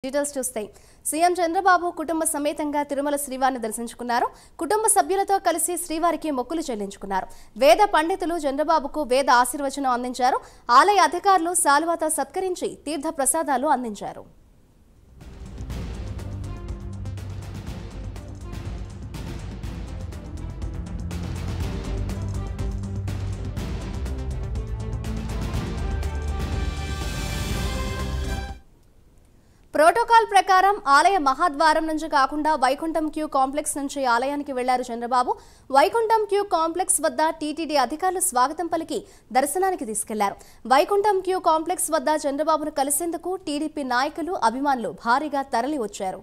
Details చూస్తే CM Chandrababu కుటుంబ సమేతంగా తిరుమల శ్రీవారిని దర్శించుకున్నారు. కుటుంబ సభ్యులతో కలిసి శ్రీవారికి మొక్కులు చెల్లించుకున్నారు. వేద పండితులు చంద్రబాబుకు వేద ఆశీర్వచనం అందించారు. ఆలయ అధికారులు శాలువాతో సత్కరించి తీర్థ ప్రసాదాలు అందించారు. ప్రోటోకాల్ ప్రకారం ఆలయ మహాద్వారం నుంచి కాకుండా వైకుంఠం క్యూ కాంప్లెక్స్ నుంచి ఆలయానికి వెళ్లారు చంద్రబాబు. వైకుంఠం క్యూ కాంప్లెక్స్ వద్ద టీటీడీ అధికారులు స్వాగతం పలికి దర్శనానికి తీసుకెళ్లారు. వైకుంఠం క్యూ కాంప్లెక్స్ వద్ద చంద్రబాబును కలిసేందుకు టీడీపీ నాయకులు, అభిమానులు భారీగా తరలి వచ్చారు.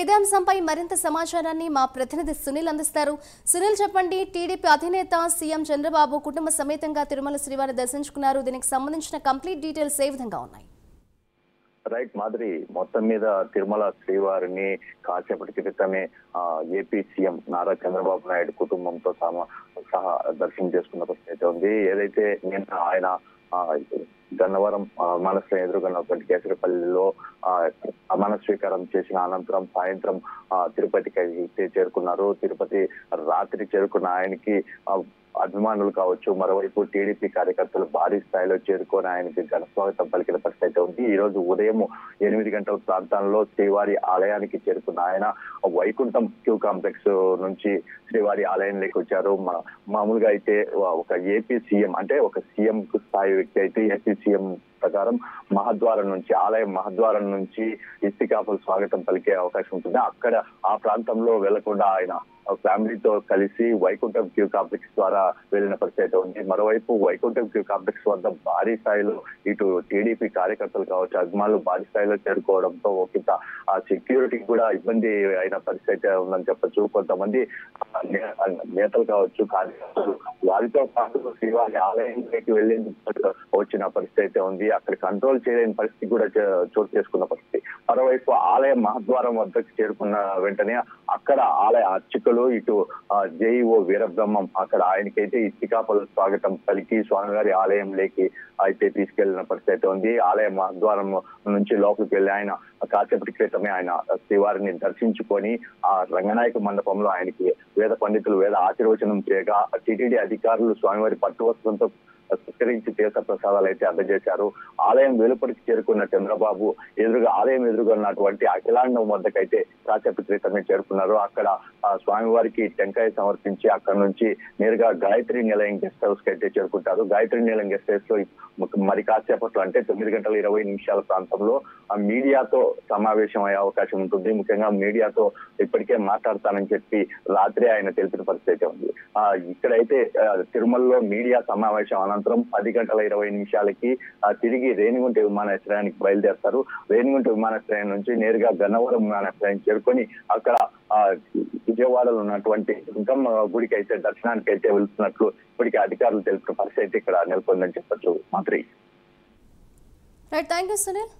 ఇదే అంశంపై మరింత సమాచారాన్ని మా ప్రతినిధి సునీల్ అందిస్తారు. సునీల్, చెప్పండి, టీడీపీ అధినేత సీఎం చంద్రబాబు కుటుంబ సమేతంగా తిరుమల శ్రీవారిని దర్శించుకున్నారు. దీనికి సంబంధించిన కంప్లీట్ డీటెయిల్స్ ఏ విధంగా ఉన్నాయి? రైట్ మాదిరి, మొత్తం మీద తిరుమల శ్రీవారిని కాసేపటి క్రితమే ఏపీ సీఎం నారా చంద్రబాబు నాయుడు కుటుంబంతో సహా దర్శనం చేసుకున్న పరిస్థితి ఉంది. ఏదైతే నిన్న ఆయన గన్నవరం విమానాశ్రయం ఎదురుకున్నటువంటి కేసరిపల్లిలో ప్రమాణ స్వీకారం చేసిన అనంతరం సాయంత్రం తిరుపతికి చేరుకున్నారు. తిరుపతి రాత్రి చేరుకున్న ఆయనకి అభిమానులు కావచ్చు, మరోవైపు టీడీపీ కార్యకర్తలు భారీ స్థాయిలో చేరుకొని ఆయనకి ఘన స్వాగతం పలికిన పరిస్థితి ఉంది. ఈ రోజు ఉదయం 8 గంటల ప్రాంతాల్లో శ్రీవారి ఆలయానికి చేరుకున్న ఆయన వైకుంఠం క్యూ కాంప్లెక్స్ నుంచి శ్రీవారి ఆలయంలోకి వచ్చారు. మామూలుగా అయితే ఒక ఏపీ సీఎం అంటే ఒక సీఎం స్థాయి వ్యక్తి అయితే ఏపీ సీఎం ప్రకారం మహద్వారం నుంచి ఆలయం మహద్వారం నుంచి ఇస్తికాఫుల్ స్వాగతం పలికే అవకాశం ఉంటుంది. అక్కడ ఆ ప్రాంతంలో వెళ్లకుండా ఆయన ఫ్యామిలీతో కలిసి వైకుంఠం క్యూ కాంప్లెక్స్ ద్వారా వెళ్లిన పరిస్థితి ఉంది. మరోవైపు వైకుంఠం క్యూ కాంప్లెక్స్ వద్ద భారీ స్థాయిలో ఇటు టీడీపీ కార్యకర్తలు కావచ్చు, అభిమానులు భారీ స్థాయిలో చేరుకోవడంతో ఒకంత ఆ సెక్యూరిటీ కూడా ఇబ్బంది అయిన పరిస్థితి ఉందని చెప్పొచ్చు. కొంతమంది నేతలు కావచ్చు, కార్యకర్తలు వారితో పాటు శ్రీవారి ఆలయంలోకి వెళ్లేందుకు వచ్చిన పరిస్థితి ఉంది. అక్కడ కంట్రోల్ చేయలేని పరిస్థితి కూడా చోటు చేసుకున్న పరిస్థితి. మరోవైపు ఆలయ మహద్వారం వద్దకు చేరుకున్న వెంటనే అక్కడ ఆలయ అర్చకులు ఇటు జేఈఓ వీరబ్రహ్మం అక్కడ ఆయనకైతే ఇస్తికాఫుల్ స్వాగతం పలికి స్వామివారి ఆలయంలోకి అయితే తీసుకెళ్లిన పరిస్థితి ఉంది. ఆలయ మహద్వారం నుంచి లోపలికి వెళ్లి ఆయన కాసేపటి క్రితమే ఆయన శ్రీవారిని దర్శించుకొని ఆ రంగనాయక మండపంలో ఆయనకి వేద పండితులు వేద ఆశీర్వచనం చేయగా టీటీడీ అధికారులు స్వామివారి పట్టు వస్త్రంతో సత్కరించి తీర్థ ప్రసాదాలు అయితే అందజేశారు. ఆలయం వెలుపలికి చేరుకున్న చంద్రబాబు ఆలయం ఎదురుగా ఉన్నటువంటి అఖిలాండం వద్దకైతే కాసేపటి క్రితమే చేరుకున్నారు. అక్కడ స్వామివారికి టెంకాయ సమర్పించి అక్కడ నుంచి నేరుగా గాయత్రి నిలయం గెస్ట్ హౌస్ కి అయితే చేరుకుంటారు. గాయత్రి నిలయం గెస్ట్ హౌస్ లో మరి కాసేపట్లో అంటే 9:20 ప్రాంతంలో మీడియాతో సమావేశం అయ్యే అవకాశం ఉంటుంది. ముఖ్యంగా మీడియాతో ఇప్పటికే మాట్లాడతానని చెప్పి రాత్రి ఆయన తెలిపిన పరిస్థితి ఉంది. ఇక్కడైతే తిరుమలలో మీడియా సమావేశం అనంతరం 10:20 తిరిగి రేణిగుంట విమానాశ్రయానికి బయలుదేరతారు. రేణిగుంట విమానాశ్రయం నుంచి నేరుగా గన్నవరం విమానాశ్రయం చేరుకొని అక్కడ విజయవాడలో ఉన్నటువంటి దుర్గమ్మ గుడికి అయితే దర్శనానికి అయితే వెళ్తున్నట్లు ఇప్పటికే అధికారులు తెలిపిన పరిస్థితి ఇక్కడ నెలకొందని చెప్పొచ్చు. మంత్రి థ్యాంక్ యూ సునీల్.